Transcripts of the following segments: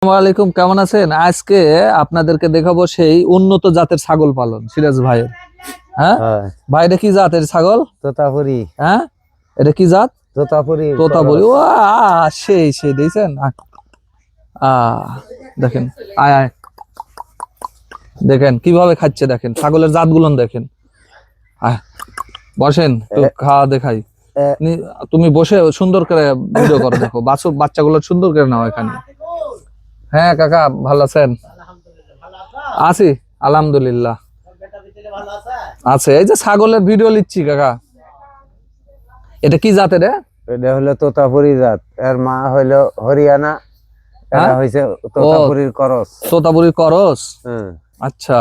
আসসালামু আলাইকুম, কেমন আছেন? আজকে আপনাদেরকে দেখাবো সেই উন্নত জাতের ছাগল পালন সিরাজ ভাইয়ের। হ্যাঁ হ্যাঁ, ভাই, এটা কি জাতের ছাগল? তোতাপুরি। হ্যাঁ, এটা কি জাত? তোতাপুরি তোতাপুরি। ও সেই সেই দেখছেন। দেখেন, আয় আয়, দেখেন কিভাবে খাচ্ছে, দেখেন ছাগলের জাতগুলো দেখেন। আয়, বসেন, তো খাওয়া দেখাই। তুমি বসে সুন্দর করে ভিডিও করো, দেখো বাচ্চাগুলো সুন্দর করে নাও এখানে। হ্যাঁ কাকা, ভালো আছেন? আছি আলহামদুলিল্লাহ। আছে, এই যে ছাগলের ভিডিও লিখছি কাকা। এটা কি জাতের? এটা হলো তোতাপুরি জাত, এর মা হইলো হরিয়ানা, এটা হইছে তোতাপুরির করস। তোতাপুরি করস। আচ্ছা,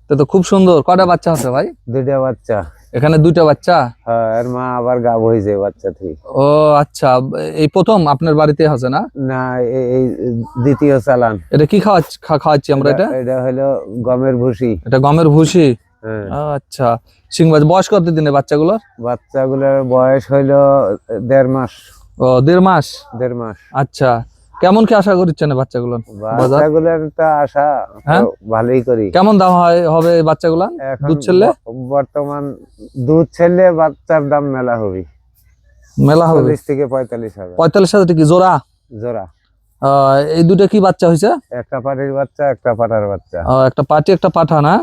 তো খুব সুন্দর। কয়টা বাচ্চা আছে ভাই? দুইটা বাচ্চা। এখানে দুইটা বাচ্চা? হ্যাঁ, এর মা আবার গাব হইছে বাচ্চা থেকে। ও আচ্ছা, এই প্রথম আপনার বাড়িতে আছে না? না, এই দ্বিতীয় চালান। এটা কি খাওয়াচ্ছি আমরা? এটা হলো গমের ভুসি। এটা গমের ভুসি। আচ্ছা, সিংবাজ বয়স কত দিনে বাচ্চাগুলোর? বাচ্চাগুলোর বয়স হইলো 1.5 মাস। ও, 1.5 মাস। 1.5 মাস। আচ্ছা, কেমন কি আশা করছেন বাচ্চাগুলো? বাচ্চাগুলোর তো আশা ভালোই করি। কেমন দাম হবে বাচ্চাগুলো দুধ ছেলে? বর্তমান দুধ ছেলে বাচ্চার দাম মেলা হবে। 40 থেকে 45 হাজার। 45,000 কি জোড়া? জোড়া। এই দুটো কি বাচ্চা হয়েছে? একটা পাটির বাচ্চা, একটা পাঠার বাচ্চা। একটা পাটি একটা পাঠা না?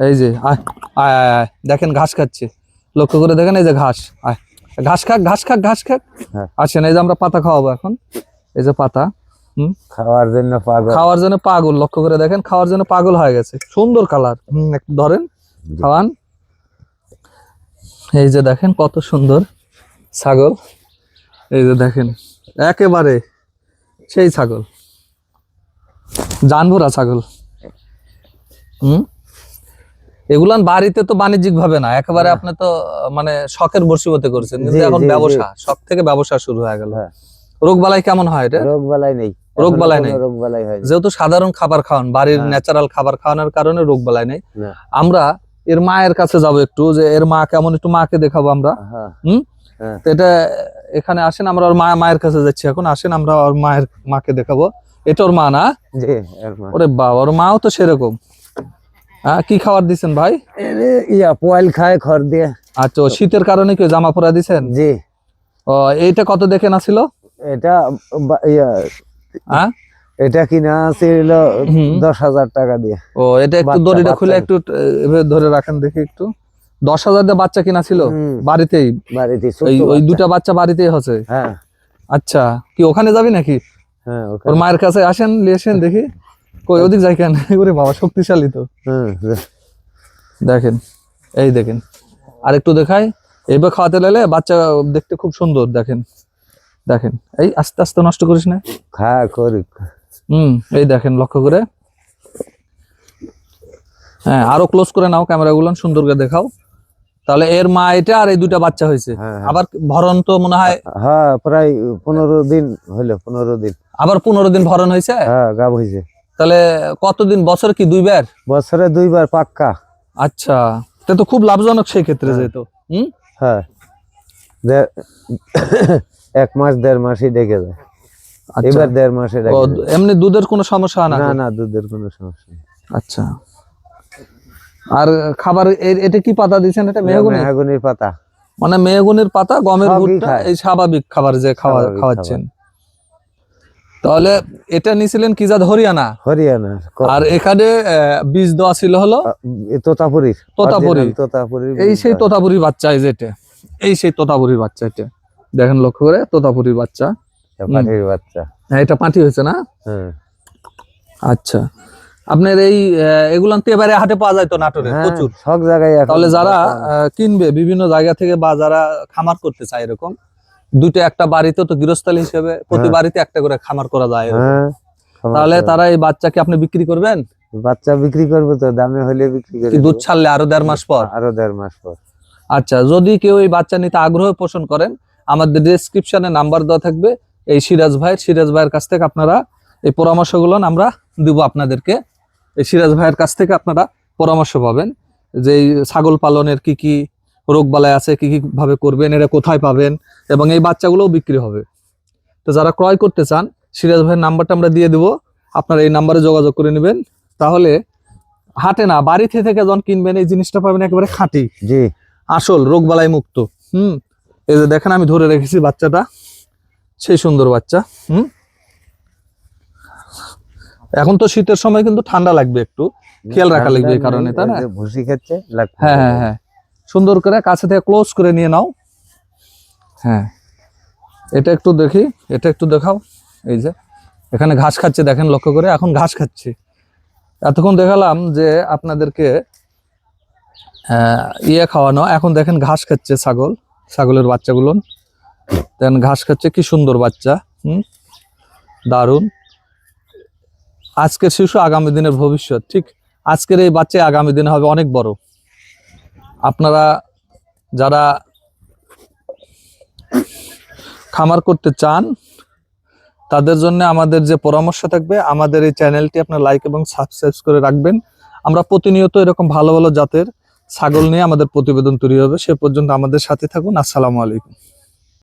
এই যে আয় আয় আয়, দেখেন ঘাস খাচ্ছে, লক্ষ্য করে দেখেন। এই যে ঘাস, আয় ঘাস খাক ঘাস খাক ঘাস খাক। আসেন, এই যে আমরা পাতা খাওয়াবো এখন। এই যে পাতা খাওয়ার জন্য পাগল। খাওয়ার জন্য পাগল, লক্ষ্য করে দেখেন, খাওয়ার জন্য পাগল হয়ে গেছে। সুন্দর কালার। একটু ধরেন, খাওয়ান। এই যে দেখেন কত সুন্দর ছাগল। এই যে দেখেন, একেবারে সেই ছাগল, জানভরা ছাগল। এগুলান বাড়িতে তো বাণিজ্যিক ভাবে না, একেবারে আপনি তো মানে শখের বশীভূত করেছেন, কিন্তু এখন ব্যবসা, শখ থেকে ব্যবসা শুরু হয়ে গেল। রোগ বালাই কেমন হয় এটা? রোগ বালাই নেই। রোগ বালাই নেই, যেহেতু সাধারণ খাবার খাওয়ান, বাড়ির ন্যাচারাল খাবার খাওয়ানোর কারণে রোগ বালাই নেই। আমরা এর মায়ের কাছে যাব একটু, যে এর মা কেমন, একটু মাকে দেখাবো আমরা। এটা এখানে আসেন, আমরা ওর মায়ের কাছে যাচ্ছি এখন। আসেন, আমরা ওর মাকে দেখাবো। এটা ওর মা না? ওরে বাবা, ওর মাও তো সেরকম। কি খাবার দিচ্ছেন ভাই? পোয়াল খায় খড় দিয়ে। আচ্ছা, শীতের কারণে কি জামা পরা দিচ্ছেন? জি। এইটা কত দেখে না ছিল? এটা এটা কিনা ছিল 10,000 টাকা দিয়ে। ও, এটা একটু দড়িটা খুলে একটু ধরে রাখেন দেখি একটু। 10,000 দিয়ে বাচ্চা কিনা ছিল? বাড়িতেই? ওই দুটা বাচ্চা বাড়িতেই হচ্ছে? হ্যাঁ। আচ্ছা, কি ওখানে যাবি নাকি? হ্যাঁ, ওর মায়ের কাছে আসেন, লিয়েছেন দেখি। কই ওদিক যাই কেন? ওরে বাবা, শক্তিশালী তো। দেখেন, এই দেখেন, আর একটু দেখাই। এইভাবে খাওয়াতে লাগলে বাচ্চা দেখতে খুব সুন্দর। দেখেন দেখেন, এই আস্তে আস্তে, নষ্ট করিস না। এই দেখেন, লক্ষ্য করে। হ্যাঁ, আরো ক্লোজ করে নাও ক্যামেরাগুলো, সুন্দর করে দেখাও। তাহলে এর মা এটা, আর এই দুটা বাচ্চা হয়েছে। আবার ভরণ তো মনে হয় প্রায় 15 দিন হইলো। 15 দিন, আবার 15 দিন ভরণ হয়েছে। গাব হয়েছে। তাহলে কতদিন, বছরে কি 2 বার? বছরে 2 বার পাক্কা। আচ্ছা, এটা তো খুব লাভজনক সেই ক্ষেত্রে, যেহেতু হ্যাঁ 1 মাস 1.5 মাসই ডেকে যায়। এবার 1.5 মাসে ডেকে যায়। এমনি দুধের কোনো সমস্যা হয় না? না, দুধের কোনো সমস্যা নেই। আচ্ছা, আর খাবার এটা কি পাতা দিচ্ছেন? এটা মেহগনির পাতা। মানে মেহগনির পাতা, গমের ভুট্টা, এই স্বাভাবিক খাবার যে খাওয়াচ্ছেন। তাহলে এটা নিছিলেন কি জাত? হরিয়ানা। হরিয়ানা। আর এখানে বীজ দেওয়া ছিল হলো তোতাপুরির। এই সেই তোতাপুরির বাচ্চা। এই সেই তোতাপুরির বাচ্চা। এটা দেখেন, লক্ষ্য করে, তোতাপুরির বাচ্চা। পাটির বাচ্চা। হ্যাঁ, এটা পাটি হয়েছে না? আচ্ছা, আপনার এগুলান তো এবারে হাটে পাওয়া যায় তো নাটোরে প্রচুর, সব জায়গায়। তাহলে যারা কিনবে বিভিন্ন জায়গা থেকে, বা যারা খামার করতে চায় এরকম, দুটো একটা বাড়িতে তো গৃহস্থালী হিসেবে প্রতি বাড়িতে একটা করে খামার করা যায়, তাহলে তারা এই বাচ্চাকে আপনি বিক্রি করবেন? বাচ্চা বিক্রি করবো তো, দামে হলে বিক্রি করব। দুধ ছাড়লে আরো 1.5 মাস পর? আরো 1.5 মাস পর। আচ্ছা, যদি কেউ এই বাচ্চা নিতে আগ্রহ পোষণ করেন, আমাদের ডেসক্রিপশনে নাম্বার দেওয়া থাকবে। এই সিরাজ ভাইয়ের কাছ থেকে আপনারা এই পরামর্শগুলো আমরা দিব আপনাদেরকে। এই সিরাজ ভাইয়ের কাছ থেকে আপনারা পরামর্শ পাবেন, যে ছাগল পালনের কি কি রোগ বালাই আছে, কি কি ভাবে করবেন, এরা কোথায় পাবেন, এবং এই বাচ্চাগুলোও বিক্রি হবে। তো যারা ক্রয় করতে চান সিরাজ ভাইয়ের নাম্বারটা আমরা দিয়ে দিব, আপনারা এই নাম্বারে যোগাযোগ করে নেবেন। তাহলে হাটে না, বাড়িতে থেকে যখন কিনবেন এই জিনিসটা পাবেন একেবারে খাঁটি, জি আসল, রোগবালাই মুক্ত। এই যে দেখেন আমি ধরে রেখেছি বাচ্চাটা, সেই সুন্দর বাচ্চা। এখন তো শীতের সময় কিন্তু ঠান্ডা লাগবে, একটু খেয়াল রাখা লাগবে এই কারণে, তাই না? এই যে ভুসি খাচ্ছে লাগবে। হ্যাঁ হ্যাঁ হ্যাঁ, সুন্দর করে কাছে থেকে ক্লোজ করে নিয়ে নাও। হ্যাঁ, এটা একটু দেখি, এটা একটু দেখাও। এই যে এখানে ঘাস খাচ্ছে, দেখেন লক্ষ্য করে, এখন ঘাস খাচ্ছে। এতক্ষণ দেখালাম যে আপনাদেরকে ইয়ে খাওয়ানো, এখন দেখেন ঘাস খাচ্ছে ছাগল, ছাগলের বাচ্চাগুলো দেখেন ঘাস খাচ্ছে, কি সুন্দর বাচ্চা। দারুণ। আজকের শিশু আগামী দিনের ভবিষ্যৎ, ঠিক আজকের এই বাচ্চা আগামী দিনে হবে অনেক বড়। আপনারা যারা খামার করতে চান তাদের জন্য আমাদের যে পরামর্শ থাকবে, আমাদের এই চ্যানেলটি আপনার লাইক এবং সাবস্ক্রাইব করে রাখবেন। আমরা প্রতিনিয়ত এরকম ভালো ভালো জাতের ছাগল নিয়ে আমাদের প্রতিবেদন তৈরি হবে। সে পর্যন্ত আমাদের সাথে থাকুন। আসসালামু আলাইকুম।